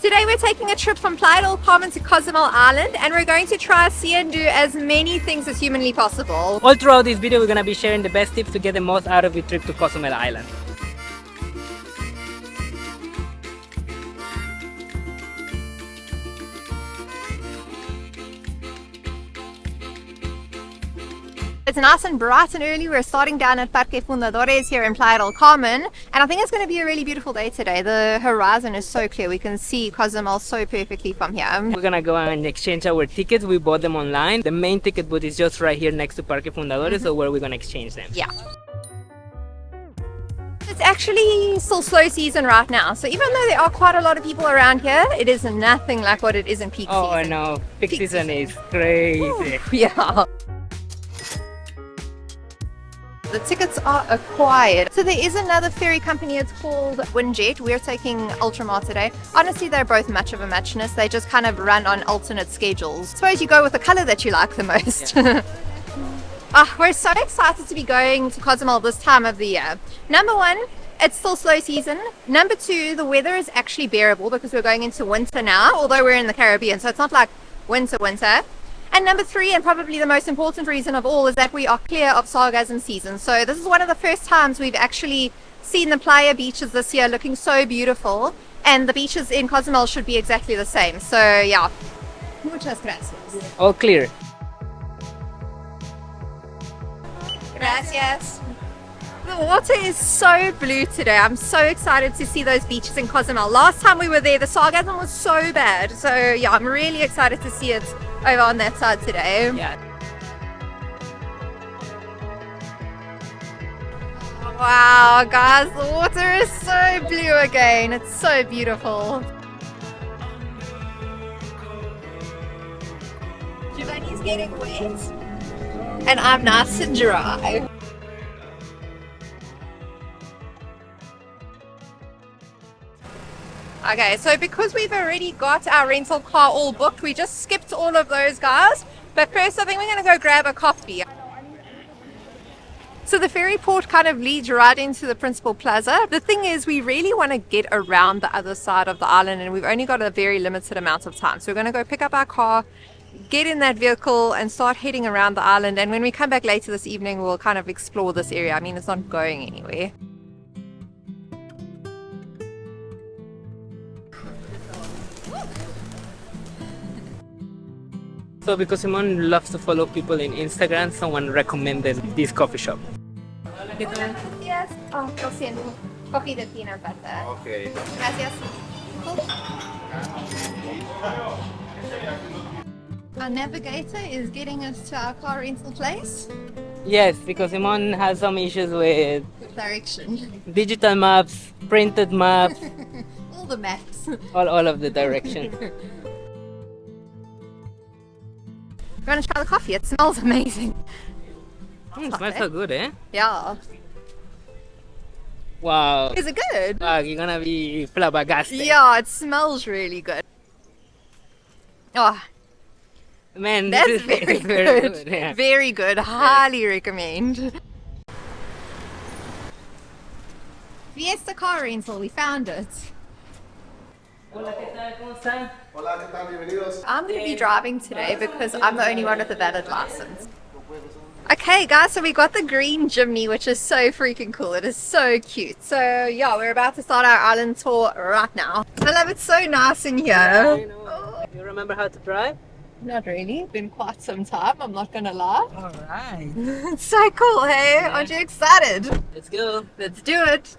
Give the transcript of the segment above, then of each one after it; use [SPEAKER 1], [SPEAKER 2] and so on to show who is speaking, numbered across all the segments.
[SPEAKER 1] Today we're taking a trip from Playa del Carmen to Cozumel Island, and we're going to try, see and do as many things as humanly possible.
[SPEAKER 2] All throughout this video, we're going to be sharing the best tips to get the most out of your trip to Cozumel Island.
[SPEAKER 1] It's nice and bright and early. We're starting down at Parque Fundadores here in Playa del Carmen, and I think it's going to be a really beautiful day today. The horizon is so clear. We can see Cozumel so perfectly from here.
[SPEAKER 2] We're going to go and exchange our tickets. We bought them online. The main ticket booth is just right here next to Parque Fundadores, so where we're going to exchange them.
[SPEAKER 1] Yeah. It's actually still slow season right now, so even though there are quite a lot of people around here, it is nothing like what it is in peak season.
[SPEAKER 2] Oh no, peak season is crazy.
[SPEAKER 1] Yeah. The tickets are acquired. So there is another ferry company, it's called Windjet. We're taking Ultramar today. Honestly, they're both much of a muchness. They just kind of run on alternate schedules. Suppose you go with the color that you like the most. Yeah. We're so excited to be going to Cozumel this time of the year. Number one, it's still slow season. Number two, the weather is actually bearable because we're going into winter now, although we're in the Caribbean, so it's not like winter. And number three, and probably the most important reason of all, is that we are clear of sargassum season. So this is one of the first times we've actually seen the playa beaches this year looking so beautiful, and the beaches in Cozumel should be exactly the same. So yeah. Muchas gracias.
[SPEAKER 2] All clear.
[SPEAKER 1] Gracias. The water is so blue today. I'm so excited to see those beaches in Cozumel. Last time we were there, the sargassum was so bad. So yeah, I'm really excited to see it over on that side today.
[SPEAKER 2] Yeah.
[SPEAKER 1] Wow, guys, the water is so blue again. It's so beautiful. Giovanni's getting wet, and I'm nice and dry. Okay, so because we've already got our rental car all booked, we just skipped all of those guys. But first, I think we're going to go grab a coffee. So the ferry port kind of leads right into the principal plaza. The thing is, we really want to get around the other side of the island, and we've only got a very limited amount of time. So we're going to go pick up our car, get in that vehicle, and start heading around the island. And when we come back later this evening, we'll kind of explore this area. I mean, it's not going anywhere.
[SPEAKER 2] So because Simon loves to follow people in Instagram, someone recommended this coffee shop.
[SPEAKER 1] Yes. Oh, lo siento. Coffee de peanut butter.
[SPEAKER 3] Okay.
[SPEAKER 1] Gracias. Our navigator is getting us to our car rental place.
[SPEAKER 2] Yes, because Simon has some issues with
[SPEAKER 1] Direction.
[SPEAKER 2] digital maps, printed maps,
[SPEAKER 1] All the maps.
[SPEAKER 2] all of the direction.
[SPEAKER 1] You want to try the coffee? It smells amazing.
[SPEAKER 2] It smells so good, eh?
[SPEAKER 1] Yeah.
[SPEAKER 2] Wow.
[SPEAKER 1] Is it good?
[SPEAKER 2] Wow, you're gonna be flabbergasted.
[SPEAKER 1] Yeah, it smells really good. Oh,
[SPEAKER 2] Man,
[SPEAKER 1] that's
[SPEAKER 2] this is
[SPEAKER 1] very
[SPEAKER 2] very
[SPEAKER 1] good.
[SPEAKER 2] Yeah.
[SPEAKER 1] Very good. Highly recommend. Fiesta car rental. We found it.
[SPEAKER 2] Hola, ¿qué tal? ¿Cómo están?
[SPEAKER 3] Hola, ¿qué tal? Bienvenidos.
[SPEAKER 1] I'm going to be driving today because I'm the only one with a valid license. Okay guys, so we got the green Jimny, which is so freaking cool. It is so cute. So yeah, we're about to start our island tour right now. I love it, so nice in here.
[SPEAKER 2] I know. You remember how to drive?
[SPEAKER 1] Not really, been quite some time, I'm not gonna lie.
[SPEAKER 2] Alright.
[SPEAKER 1] It's so cool, hey? Aren't you excited?
[SPEAKER 2] Let's go.
[SPEAKER 1] Let's do it.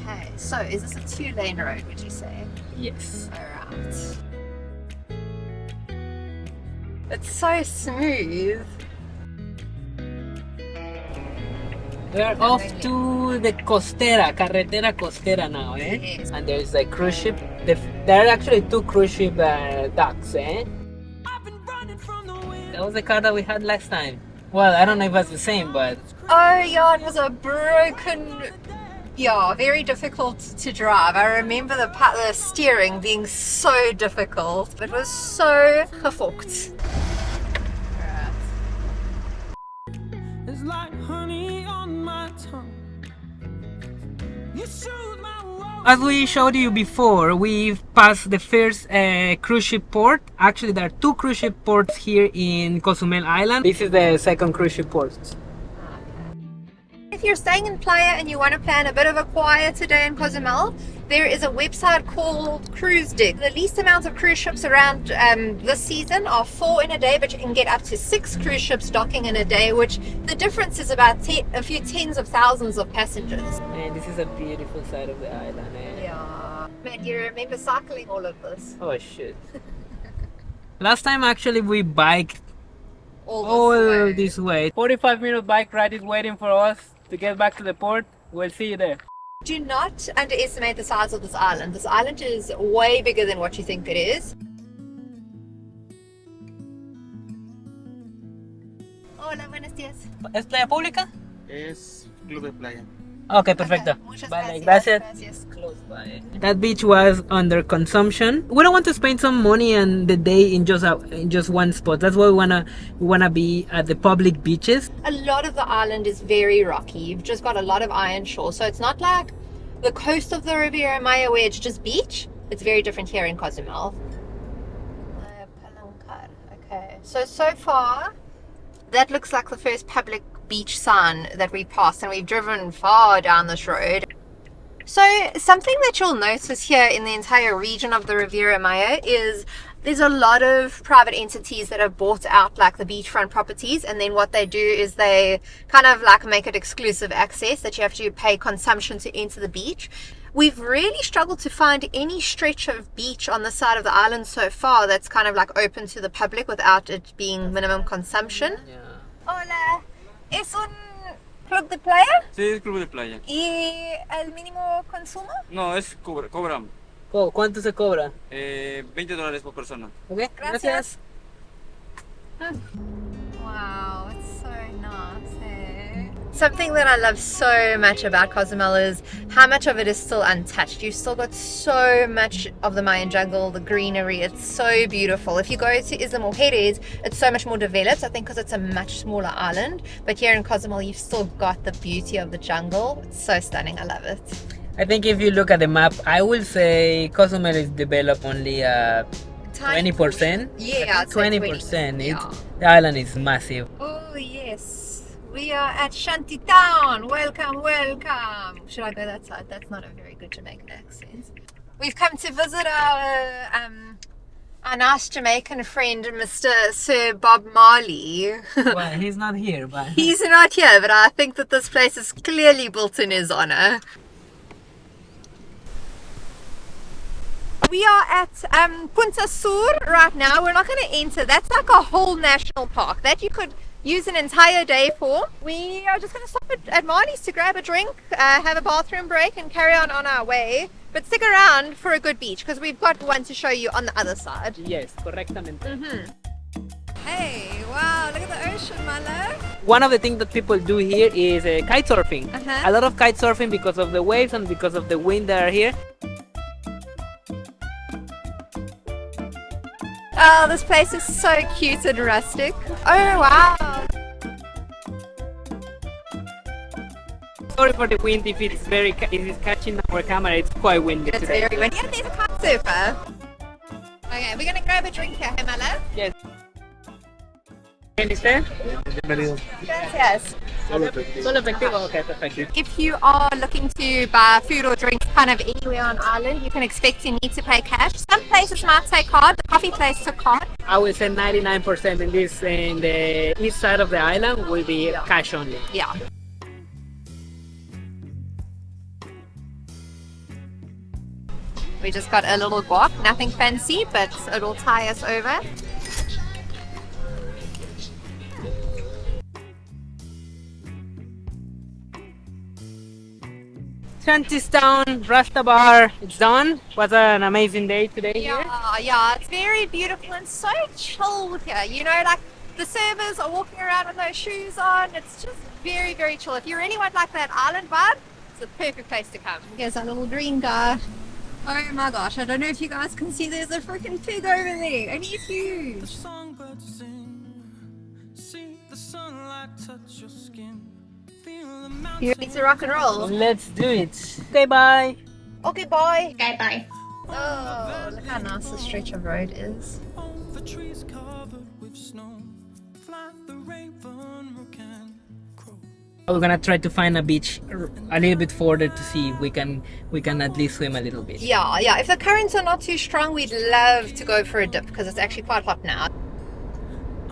[SPEAKER 1] Okay, so is this a 2-lane road, would you say?
[SPEAKER 2] Yes.
[SPEAKER 1] Alright. It's so smooth.
[SPEAKER 2] We are off to the carretera costera now, eh?
[SPEAKER 1] Yes.
[SPEAKER 2] And there's a cruise ship. There are actually 2 cruise ship docks, eh? That was the car that we had last time. Well, I don't know if it's the same, but...
[SPEAKER 1] Oh yeah, it was a broken... Yeah, very difficult to drive. I remember the steering being so difficult. It was so gefokt.
[SPEAKER 4] It's like honey on my tongue. You soothe my woe.
[SPEAKER 2] as we showed you before, we've passed the first cruise ship port. Actually, there are 2 cruise ship ports here in Cozumel Island. This is the second cruise ship port.
[SPEAKER 1] If you're staying in Playa and you want to plan a bit of a quieter day in Cozumel, there is a website called Cruise Dig. The least amount of cruise ships around this season are 4 in a day, but you can get up to 6 cruise ships docking in a day, which the difference is about a few tens of thousands of passengers.
[SPEAKER 2] Man, this is a beautiful side of the island.
[SPEAKER 1] Yeah. Man, do you remember cycling all of this?
[SPEAKER 2] Oh shit. Last time actually we biked
[SPEAKER 1] All
[SPEAKER 2] this way. 45-minute bike ride is waiting for us to get back to the port. We'll see you there.
[SPEAKER 1] Do not underestimate the size of this island. This island is way bigger than what you think it is. Hola, buenos días.
[SPEAKER 2] ¿Es playa pública?
[SPEAKER 3] Es club de playa.
[SPEAKER 2] Okay, perfecto.
[SPEAKER 1] Muchas
[SPEAKER 2] Vale,
[SPEAKER 1] gracias.
[SPEAKER 2] gracias. Close by. That beach was under consumption. We don't want to spend some money and the day in just one spot. That's why we wanna be at the public beaches.
[SPEAKER 1] A lot of the island is very rocky. You've just got a lot of iron shore, so it's not like the coast of the Rivera Maya where it's just beach. It's very different here in Cozumel. Okay, so far that looks like the first public beach sign that we passed, and we've driven far down this road. So something that you'll notice here in the entire region of the Rivera Maya is there's a lot of private entities that have bought out like the beachfront properties, and then what they do is they kind of like make it exclusive access that you have to pay consumption to enter the beach. We've really struggled to find any stretch of beach on the side of the island so far that's kind of like open to the public without it being minimum consumption.
[SPEAKER 2] Yeah.
[SPEAKER 1] Hola, ¿es un club de playa?
[SPEAKER 3] Sí, es club de playa.
[SPEAKER 1] ¿Y el mínimo consumo?
[SPEAKER 3] No, es cobran
[SPEAKER 2] ¿Cuánto se cobra?
[SPEAKER 3] $20 por persona.
[SPEAKER 2] Okay, gracias.
[SPEAKER 1] Wow, it's so nice, eh? Something that I love so much about Cozumel is how much of it is still untouched. You've still got so much of the Mayan jungle, the greenery. It's so beautiful. If you go to Isla Mujeres, it's so much more developed, I think, because it's a much smaller island. But here in Cozumel, you've still got the beauty of the jungle. It's so stunning. I love it.
[SPEAKER 2] I think if you look at the map, I will say Cozumel is developed only 20%.
[SPEAKER 1] Yeah,
[SPEAKER 2] 20%.
[SPEAKER 1] Yeah.
[SPEAKER 2] The island is massive.
[SPEAKER 1] Oh yes, we are at Shanty Town. Welcome, welcome. Should I go that side? That's not a very good Jamaican accent. We've come to visit our nice Jamaican friend, Mr. Sir Bob Marley.
[SPEAKER 2] Well, he's not here, but
[SPEAKER 1] He's not here, but I think that this place is clearly built in his honor. We are at Punta Sur right now. We're not going to enter. That's like a whole national park that you could use an entire day for. We are just going to stop at Marley's to grab a drink, have a bathroom break, and carry on our way. But stick around for a good beach because we've got one to show you on the other side.
[SPEAKER 2] yes, correctamente.
[SPEAKER 1] Hey, wow, look at the ocean, my love.
[SPEAKER 2] One of the things that people do here is kite surfing.
[SPEAKER 1] Uh-huh.
[SPEAKER 2] A lot of kite surfing because of the waves and because of the wind that are here.
[SPEAKER 1] Oh, this place is so cute and rustic. Oh, wow.
[SPEAKER 2] Sorry for the wind if it's catching our camera. It's quite windy
[SPEAKER 1] It's
[SPEAKER 2] today.
[SPEAKER 1] very windy. Yeah, there's a kite surfer. Okay, we're going to grab a drink here, hey, my love.
[SPEAKER 2] Yes. Understand?
[SPEAKER 1] Gracias.
[SPEAKER 2] Solo efectivo. Okay, perfect.
[SPEAKER 1] If you are looking to buy food or drinks kind of anywhere on island, you can expect to need to pay cash. Some places might take card. The coffee place took card.
[SPEAKER 2] I would say 99% in the east side of the island will be cash only.
[SPEAKER 1] Yeah. We just got a little guac, nothing fancy, but it'll tie us over.
[SPEAKER 2] Shantystown, Rasta Bar, it's done. Was an amazing day today here.
[SPEAKER 1] Yeah, it's very beautiful and so chilled here. You know, like the servers are walking around with no shoes on. It's just very, very chill. If you really want like that island vibe, it's the perfect place to come. Here's our little green guy. Oh my gosh, I don't know if you guys can see, there's a freaking pig over there and he's huge.
[SPEAKER 4] The songbirds sing, see the sunlight touch your skin, feel the
[SPEAKER 1] You ready to rock and roll?
[SPEAKER 2] Let's do it. Okay, bye.
[SPEAKER 1] Okay, bye.
[SPEAKER 5] Okay, bye.
[SPEAKER 1] Oh, look how nice the stretch of road is.
[SPEAKER 4] The trees covered with snow. Fly the raven can crow.
[SPEAKER 2] We're gonna try to find a beach a little bit further to see if we can at least swim a little bit.
[SPEAKER 1] Yeah. If the currents are not too strong, we'd love to go for a dip because it's actually quite hot now.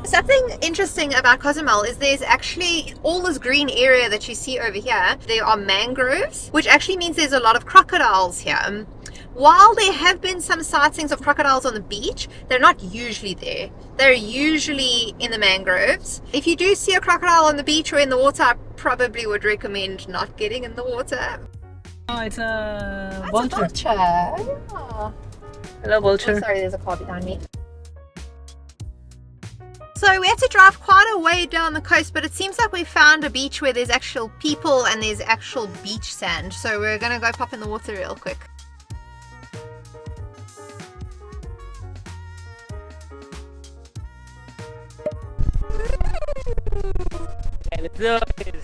[SPEAKER 1] Something interesting about Cozumel is there's actually all this green area that you see over here. There are mangroves, which actually means there's a lot of crocodiles here. While there have been some sightings of crocodiles on the beach, they're not usually there. They're usually in the mangroves. If you do see a crocodile on the beach or in the water, I probably would recommend not getting in the water.
[SPEAKER 2] Oh, it's a
[SPEAKER 1] That's
[SPEAKER 2] vulture.
[SPEAKER 1] a vulture. Yeah.
[SPEAKER 2] Hello, vulture.
[SPEAKER 1] Oh, sorry, there's a car behind me. So we had to drive quite a way down the coast, but it seems like we found a beach where there's actual people and there's actual beach sand. So we're gonna go pop in the water real quick.
[SPEAKER 2] Okay, let's do it.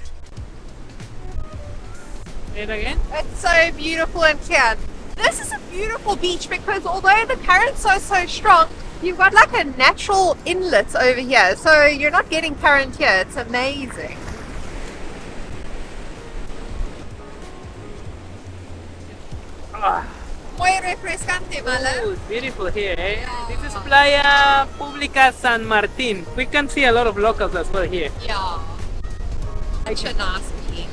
[SPEAKER 2] Say it again.
[SPEAKER 1] It's so beautiful and clear. This is a beautiful beach because although the currents are so strong, you've got like a natural inlet over here. So you're not getting current here. It's amazing. Muy refrescante, Mala.
[SPEAKER 2] Oh, it's beautiful here, eh? This is Playa Pública San Martín. We can see a lot of locals as well here.
[SPEAKER 1] Yeah. Such a nice beach.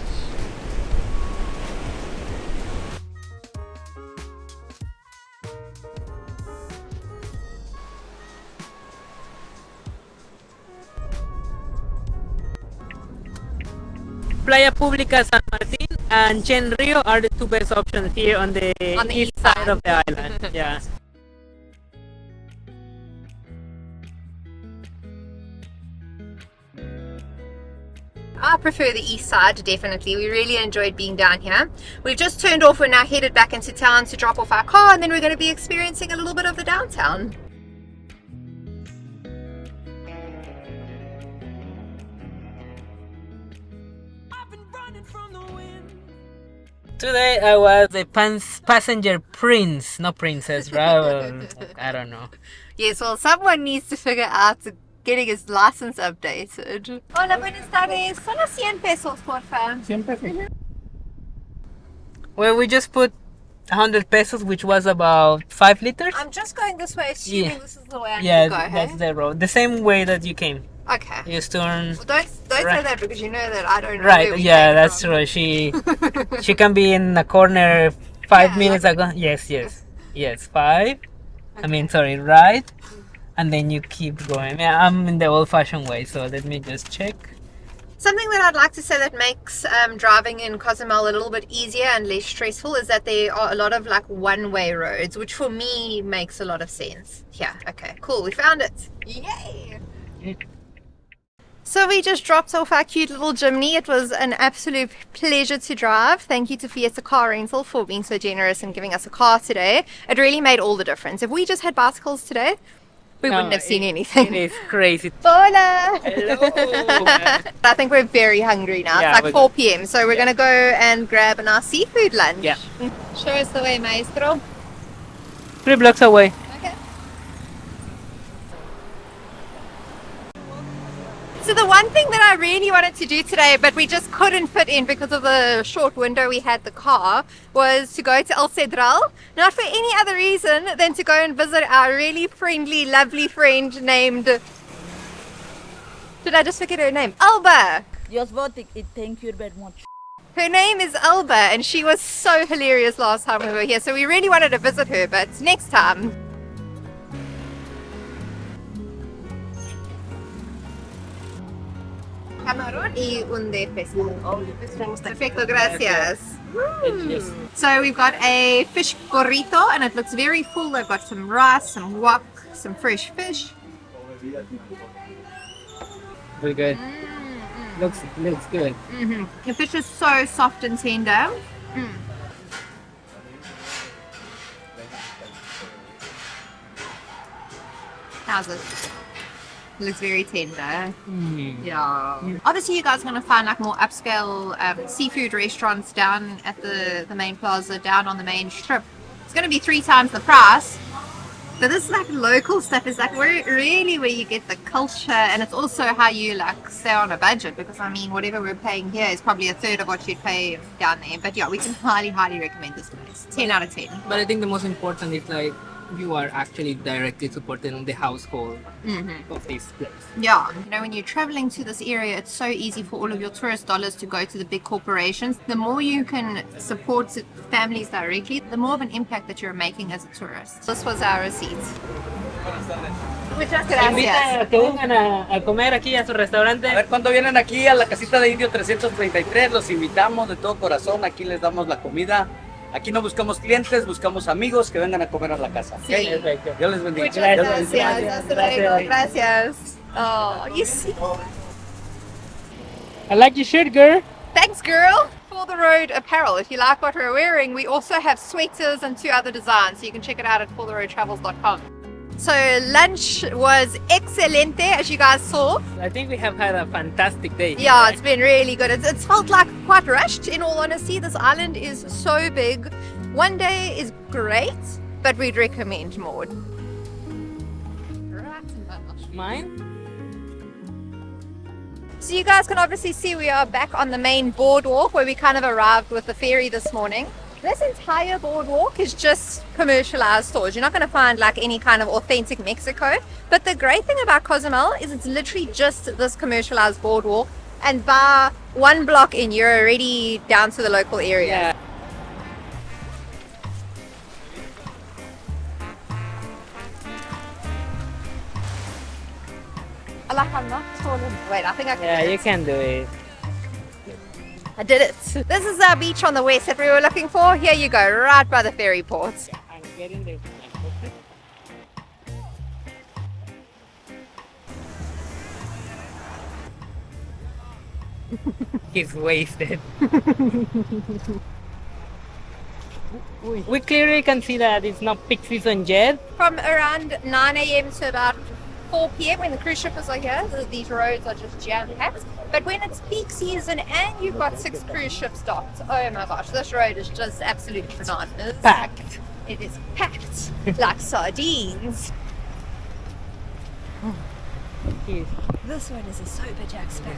[SPEAKER 2] Playa Pública San Martín and Chen Rio are the two best options here on the east side of the island. Yeah.
[SPEAKER 1] I prefer the east side, definitely. We really enjoyed being down here. We've just turned off. We're now headed back into town to drop off our car, and then we're going to be experiencing a little bit of the downtown.
[SPEAKER 4] I've been running from the wind.
[SPEAKER 2] Today I was a passenger prince, not princess, right? Well, I don't know.
[SPEAKER 1] Yes, well, someone needs to figure out getting his license updated. Hola, buenas tardes. Solo 100 pesos, porfa.
[SPEAKER 3] 100 pesos.
[SPEAKER 2] Well, we just put 100 pesos, which was about 5 liters.
[SPEAKER 1] I'm just going this way, assuming
[SPEAKER 2] Yeah.
[SPEAKER 1] this is the way I
[SPEAKER 2] Yeah,
[SPEAKER 1] need to go,
[SPEAKER 2] that's
[SPEAKER 1] hey?
[SPEAKER 2] the road. The same way that you came.
[SPEAKER 1] Okay.
[SPEAKER 2] You just turn
[SPEAKER 1] Well, don't say
[SPEAKER 2] Right.
[SPEAKER 1] that because you know that I don't know where
[SPEAKER 2] right.
[SPEAKER 1] we
[SPEAKER 2] Yeah,
[SPEAKER 1] came
[SPEAKER 2] that's
[SPEAKER 1] from.
[SPEAKER 2] true. She can be in the corner 5
[SPEAKER 1] Yeah,
[SPEAKER 2] minutes
[SPEAKER 1] like-
[SPEAKER 2] ago. Yes, 5. I mean, sorry, right. And then you keep going. Yeah, I'm in the old-fashioned way, so let me just check.
[SPEAKER 1] Something that I'd like to say that makes driving in Cozumel a little bit easier and less stressful is that there are a lot of like one-way roads, which for me makes a lot of sense. Yeah, okay, cool, we found it. Yay! So we just dropped off our cute little Jimny. It was an absolute pleasure to drive. Thank you to Fiesta Car Rental for being so generous and giving us a car today. It really made all the difference. If we just had bicycles today, we wouldn't have seen anything.
[SPEAKER 2] It is crazy.
[SPEAKER 1] Hola!
[SPEAKER 2] Hello.
[SPEAKER 1] I think we're very hungry now.
[SPEAKER 2] Yeah,
[SPEAKER 1] It's like
[SPEAKER 2] we're
[SPEAKER 1] 4 p.m. So we're going to go and grab a nice seafood lunch.
[SPEAKER 2] Yeah.
[SPEAKER 1] Show us the way, maestro.
[SPEAKER 2] 3 blocks away.
[SPEAKER 1] Okay. So the one thing that I really wanted to do today, but we just couldn't fit in because of the short window we had the car, was to go to El Cedral. Not for any other reason than to go and visit our really friendly, lovely friend named... Did I just forget her name? Alba!
[SPEAKER 6] Just vote it. Thank you very much.
[SPEAKER 1] Her name is Alba, and she was so hilarious last time we were here. So we really wanted to visit her, but next time. Camarón y un de pescado. Perfecto, gracias.
[SPEAKER 2] Yes.
[SPEAKER 1] So we've got a fish burrito, and it looks very full. They've got some rice, some guac, some fresh fish.
[SPEAKER 2] Very good. Looks good.
[SPEAKER 1] The fish is so soft and tender. How's it? Looks very tender. Yeah. Obviously, you guys are going to find like more upscale seafood restaurants down at the main plaza, down on the main strip. It's going to be 3 times the price. But this like local stuff is like really where you get the culture, and it's also how you like stay on a budget, because I mean whatever we're paying here is probably a third of what you'd pay down there. But yeah, we can highly recommend this place. 10 out of 10.
[SPEAKER 2] But I think the most important is like you are actually directly supporting the household of this place.
[SPEAKER 1] Yeah, you know, when you're traveling to this area, it's so easy for all of your tourist dollars to go to the big corporations. The more you can support families directly, the more of an impact that you're making as a tourist. This was our receipt. Muchas
[SPEAKER 2] Invita
[SPEAKER 1] gracias.
[SPEAKER 2] a que vengan a comer aquí a su restaurante.
[SPEAKER 5] A ver, cuando vienen aquí a la casita de Indio 333, los invitamos de todo corazón. Aquí les damos la comida. Aquí no buscamos clientes, buscamos amigos que vengan a comer a la casa.
[SPEAKER 1] Sí.
[SPEAKER 5] ¿Ok?
[SPEAKER 2] Perfecto.
[SPEAKER 5] Dios les bendiga.
[SPEAKER 1] Muchas
[SPEAKER 5] Dios les bendiga.
[SPEAKER 1] gracias. Hasta luego. Gracias. Oh, you see.
[SPEAKER 2] I like your shirt, girl.
[SPEAKER 1] Thanks, girl. For the road apparel, if you like what we're wearing, we also have sweaters and 2 other designs, so you can check it out at fortheroadtravels.com. So lunch was excelente, as you guys saw.
[SPEAKER 2] I think we have had a fantastic day.
[SPEAKER 1] Yeah, it's been really good. It's felt like quite rushed, in all honesty. This island is so big. One day is great, but we'd recommend more.
[SPEAKER 2] Mine?
[SPEAKER 1] So you guys can obviously see we are back on the main boardwalk where we kind of arrived with the ferry this morning. This entire boardwalk is just commercialized stores. You're not going to find like any kind of authentic Mexico. But the great thing about Cozumel is it's literally just this commercialized boardwalk. And by 1 block in, you're already down to the local area.
[SPEAKER 2] Yeah.
[SPEAKER 1] I like I'm not tall. Wait, I think I can.
[SPEAKER 2] Yeah,
[SPEAKER 1] do
[SPEAKER 2] you
[SPEAKER 1] it.
[SPEAKER 2] can do it.
[SPEAKER 1] I did it. This is our beach on the west that we were looking for. Here you go, right by the ferry port.
[SPEAKER 2] I'm getting there. He's wasted. We clearly can see that it's not peak season yet.
[SPEAKER 1] From around 9 a.m. to about 4 p.m. when the cruise shippers are here, these roads are just jam-packed. But when it's peak season and you've got 6 cruise ships docked, oh my gosh, this road is just absolutely bananas.
[SPEAKER 2] Packed.
[SPEAKER 1] It is packed like sardines.
[SPEAKER 2] He's
[SPEAKER 1] This one is a sober Jack Sparrow.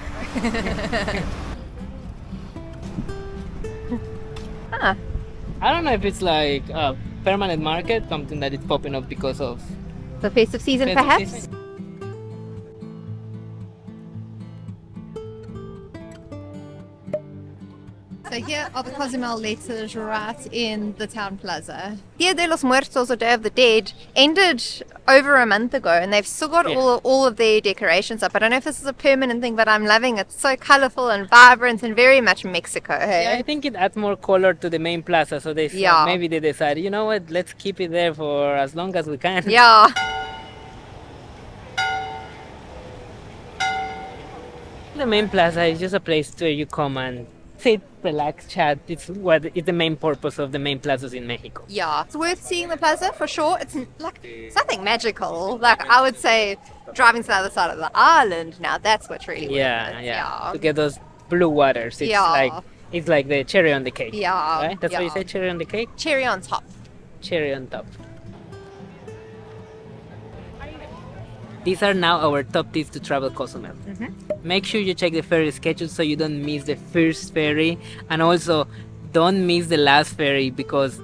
[SPEAKER 1] Huh.
[SPEAKER 2] I don't know if it's like a permanent market, something that is popping up because of
[SPEAKER 1] The festive season,
[SPEAKER 2] festive
[SPEAKER 1] perhaps?
[SPEAKER 2] season.
[SPEAKER 1] So here are the Cozumel letters right in the town plaza. Dia de los Muertos, or Day of the Dead, ended over a month ago, and they've still got all of their decorations up. I don't know if this is a permanent thing, but I'm loving it. It's so colorful and vibrant and very much Mexico. Hey?
[SPEAKER 2] Yeah, I think it adds more color to the main plaza, so they
[SPEAKER 1] Yeah.
[SPEAKER 2] maybe they decided, you know what, let's keep it there for as long as we can.
[SPEAKER 1] Yeah.
[SPEAKER 2] The main plaza is just a place where you come and sit, relax, chat. It's the main purpose of the main plazas in Mexico.
[SPEAKER 1] Yeah, it's worth seeing the plaza for sure. It's nothing magical. Like I would say, driving to the other side of the island. Now that's what's really worth
[SPEAKER 2] Yeah,
[SPEAKER 1] it.
[SPEAKER 2] yeah. To get those blue waters, it's
[SPEAKER 1] Yeah.
[SPEAKER 2] like the cherry on the cake.
[SPEAKER 1] Yeah,
[SPEAKER 2] Right? That's what you
[SPEAKER 1] yeah.
[SPEAKER 2] say, cherry on the cake,
[SPEAKER 1] Cherry on top.
[SPEAKER 2] cherry on top. These are now our top tips to travel Cozumel. Make sure you check the ferry schedule so you don't miss the first ferry, and also don't miss the last ferry, because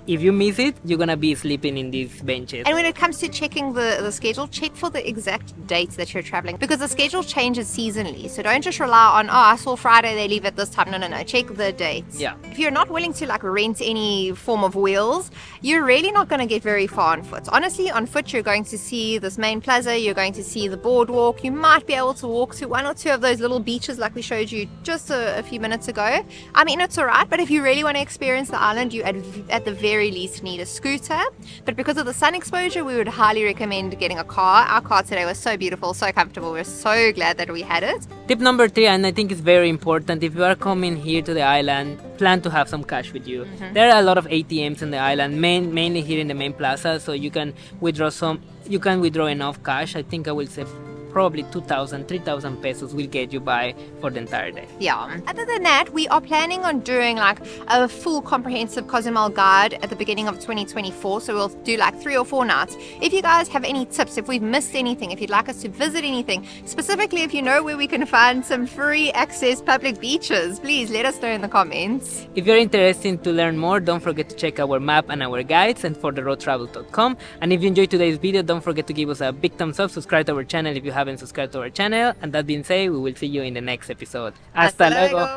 [SPEAKER 2] if you miss it, you're gonna be sleeping in these benches.
[SPEAKER 1] And when it comes to checking the schedule, check for the exact dates that you're traveling, because the schedule changes seasonally. So don't just rely on, I saw Friday they leave at this time. No. Check the dates.
[SPEAKER 2] Yeah.
[SPEAKER 1] If you're not willing to like rent any form of wheels, you're really not going to get very far on foot. Honestly, on foot, you're going to see this main plaza, you're going to see the boardwalk. You might be able to walk to 1 or 2 of those little beaches like we showed you just a few minutes ago. I mean, it's all right, but if you really want to experience the island, you at the very least need a scooter. But because of the sun exposure, we would highly recommend getting a car. Our car today was so beautiful, so comfortable. We're so glad that we had it.
[SPEAKER 2] Tip number 3, and I think it's very important, if you are coming here to the island, plan to have some cash with you. There are a lot of ATMs in the island, mainly here in the main plaza, so you can withdraw enough cash. I think I will say probably 2,000, 3,000 pesos will get you by for the entire day.
[SPEAKER 1] Yeah. Other than that, we are planning on doing like a full comprehensive Cozumel guide at the beginning of 2024. So we'll do like 3 or 4 nights. If you guys have any tips, if we've missed anything, if you'd like us to visit anything, specifically if you know where we can find some free access public beaches, please let us know in the comments.
[SPEAKER 2] If you're interested to learn more, don't forget to check our map and our guides and fortheroadtravel.com. And if you enjoyed today's video, don't forget to give us a big thumbs up, subscribe to our channel if you haven't subscribed to our channel. And that being said, we will see you in the next episode. Hasta luego.